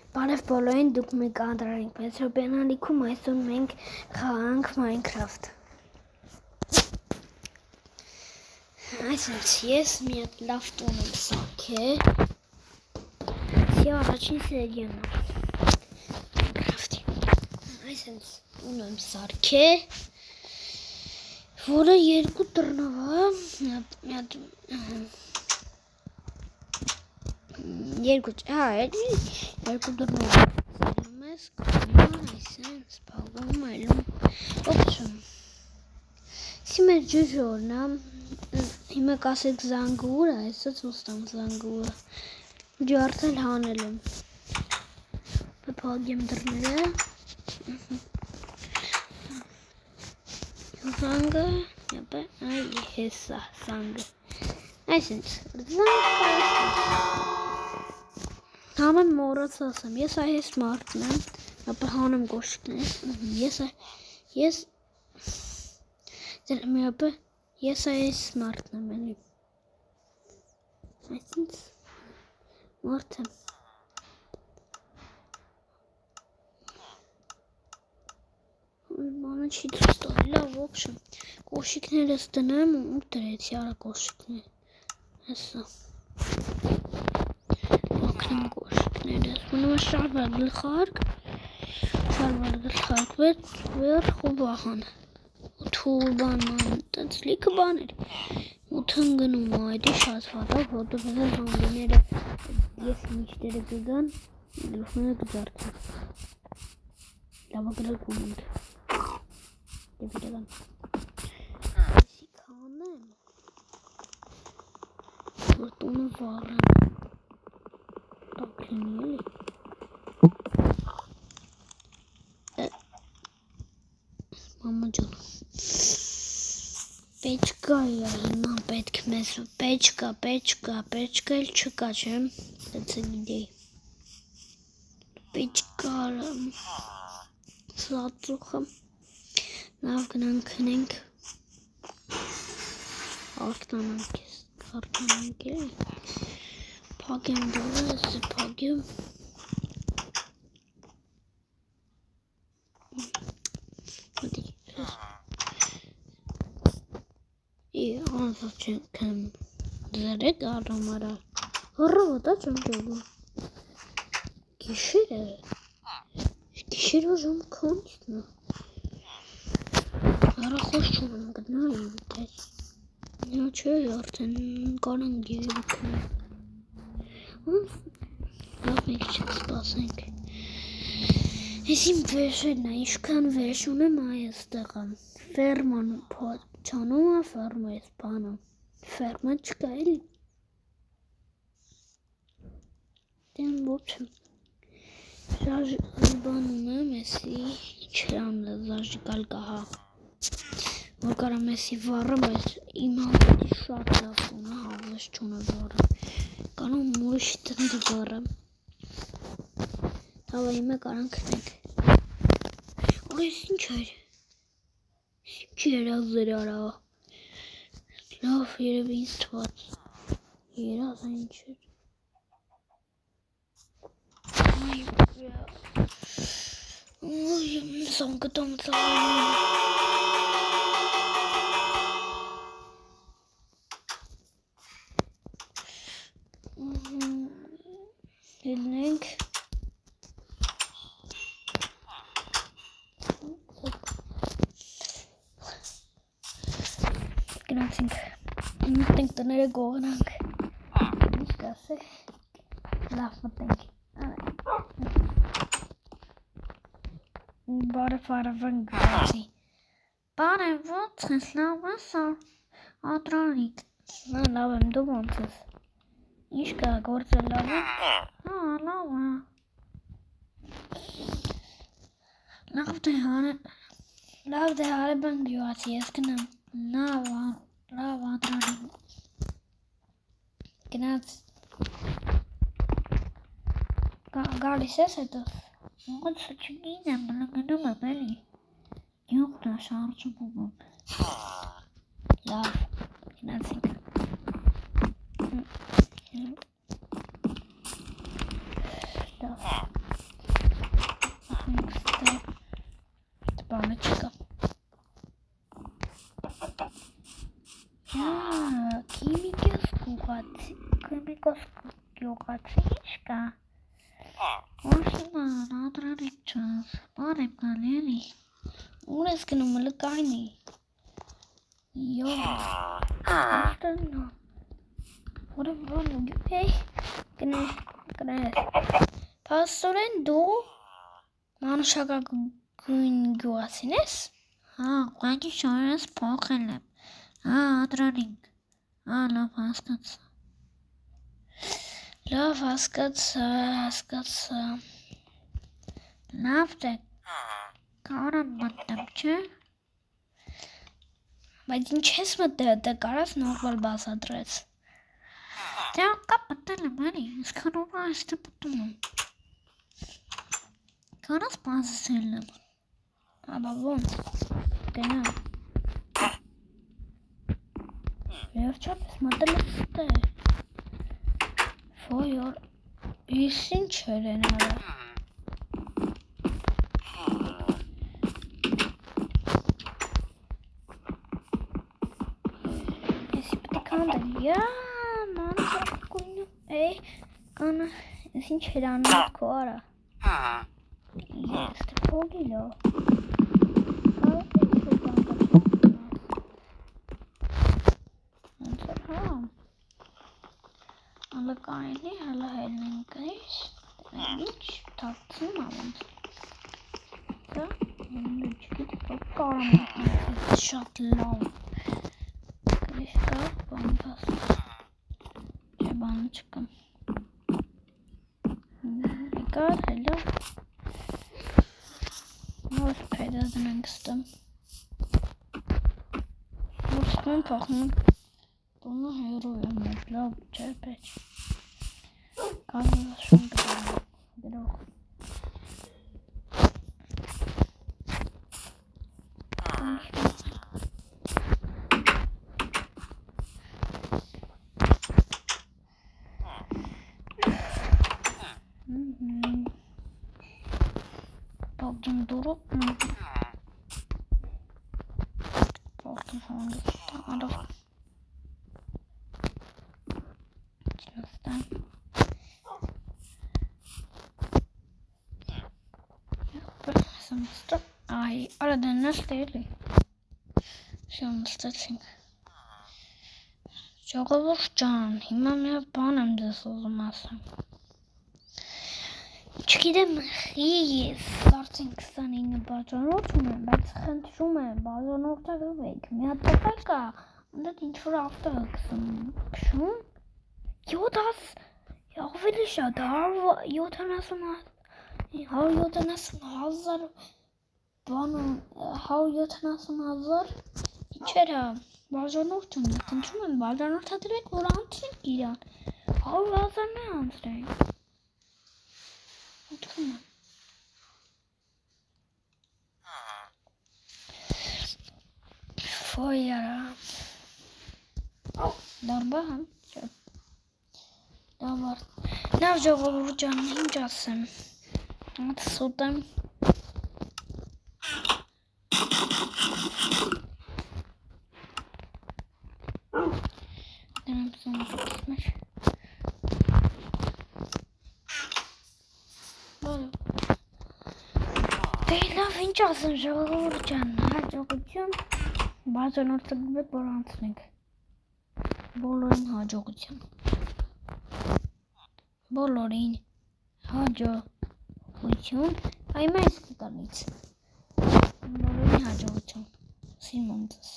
Բարև բոլորին, դուք մեկ անդրարինք Պետրոպյան ալիքում, այսօր մենք խաղանք Minecraft։ Այսինչ, ես մի հատ լավ տուն եմ սարքել։ Սի առաջին սերիան է Minecraft-ի։ Այսինչ, տուն եմ սարքել, որը երկու դռնով է, երկու դռնով սարում ես, կողմար, այսեն, սպաղում, այլում, ոպչում։ Սի մեր ջուժորն է, հիմա կասեք զանգուր, այսոց ոստամ զանգուրը, ջարդել հանել եմ, պապագեմ դռները, զանգը, այ հեսա զանգը, այսինչ, Համեմ մորացած եմ, ես այս մարդն եմ, ապա հանեմ կոշիկներ, ես այս մարդն եմ էլի, այսինչ մարդ եմ, բանը չի դուս տալի, լավ, ոպշեմ, կոշիկներս տնեմ ու տրեցի արա կոշիկներ, հեսա, ակնեմ կոշիկներս, մնում է շարվար գլխարկ, վեր խուբահան, ութուր բանման, տենց լիքը բաներ, ութ հնգնում այդի շատ վատավ, ոտովեզել հանգիները ես միշտերը գգան, գլխները գջարդեն, լավա գրել կունենք, և իրական, այսի կանեմ, որ տունը վարեմ, տակ լինի էլի, մամա ջան, պեչկա հիմա պետք մեզ, պեչկա էլ չկա չեմ, դեցը գիդեի, պեչկարը, սացուխը, լավ գնանք հնենք, արտանանք էլի, պագեմ դուրը, ասը պագեմ, անձով չեմ ձերեք արամարա, հռովոտա չեմ գողում, գիշեր է, գիշերը ժամ քանիցն է, հարախոս չունեմ գտնայի վիտես, նա չէ արդեն կանանք երիքն է, լավ մենք չեք սպասենք, ես իմ վերշերն է, իշքան վերշ ունեմ այստեղը, ֆերման չանում է, ֆերմա ես բանը, ֆերմա չկա էլի, դեմ ոպչեմ, բան ունեմ, եսի չրան զաժիկալ կահա, որ կարամ եսի վարեմ, այս իմ հապետի շատ լավ ունը, հավես չունը վարեմ, կանոն մուրիշի տնդ վարեմ, թավա իմը կարան կնենք, որ ես ինչ էր, Չի երազեր արա, լավ երև ինձ թված, երազ ինչ էր, զանգտամ ծաղայնում, հելնենք, գնացինք, մտենք տները գողնանք, ինչ կասե, լավ մտենք, բարև գացի, բարև ոնց ես, լավ ես ադրանիկ, լավ եմ դու ոնց ես, ինչ կա գործը լավ է, լավ է, լավ դե հարև են գյուացի, ես կնամ, լավ ադրանիկ, գնաց, գալիս ես հետո, ոնց չգինեմ, գնում եմ էլի, յուղն է շարժում եմ, լավ, գնացինք, լավ, Ալիկոս գյուղացի ինչ կա։ Ոշիման ադրարիչս, բարեմ գալելի։ Ուր ես գնում լկայնի։ Յո։ Աշտանա։ Որը էй գնես։ Փաստորեն դու մանուշակագույն գյուղացին ես։ Հա, ուղղակի շորս փոխել եմ։ Հա, ադրարինք։ Հա, լավ հասկացա։ Լավ դե կարան մտնում չէ։ Բայց ինչ ես մտել, դե կարաս նորմալ բացատրես։ Դե անկա մտել եմ, էլի, այսքան օրվա այստեղ մտնում եմ։ Կարաս բացել եմ։ Աբա ոնց, գնա։ Վերջապես մտել եմ ստեղ։ Ոյոր, ես ինչ են արա։ Ես պիտի կանդել, մանուշակագույնը, կանա, ես ինչ էր անում քո արա։ Ես թե փողիլո։ Լկայնի հələ հելնեն կրիշ, ինչ թակցում ավանց։ Դա, չգիտի, կարամ շատ լավ։ Կրիշ կա, բան պաս։ Չէ, բանը չկամ։ Եկար, հելո։ Նոր պեդա դնենք ստեմ։ Նոր սկում պախնում տոնը հերո է մեկ, լավ, չէ պեչ։ Կարմիզ շուն գրող։ Բաղջն դուրոք բաղջն հանգստա արավ չնստան նստա այ արա դա նստա էլի շան նստացինք ժողովուրդ ջան հիմա մի հատ բան եմ ձեզ ուզում ասեմ չգիտեմ ես արդեն 29 բաժանորդ ունեմ, բայց խնդրում եմ բաժանորդագրվեք, մի հատ տեղ կա, այնտեղ ինչ-որ ավտո է քշում, ավելի շատ, 170,000 ինչեր է, բաժանորդ ունի, խնդրում եմ բաժանորդագրվեք, որ անցնենք իրան, 100,000 է անցնենք Ոյ արա դարբա համ լավ ժողովուրդ ջան ինչ ասեմ հատ սուտ եմ դրամ սանքից մեր դե լավ ինչ ասեմ ժողովուրդ ջան հաջողություն բաժանորդագրվեք որ անցնենք բոլորին հաջողություն բոլորին հաջողություն այ մեզ կտանից բոլորին հաջողություն սիրում եմ ձեզ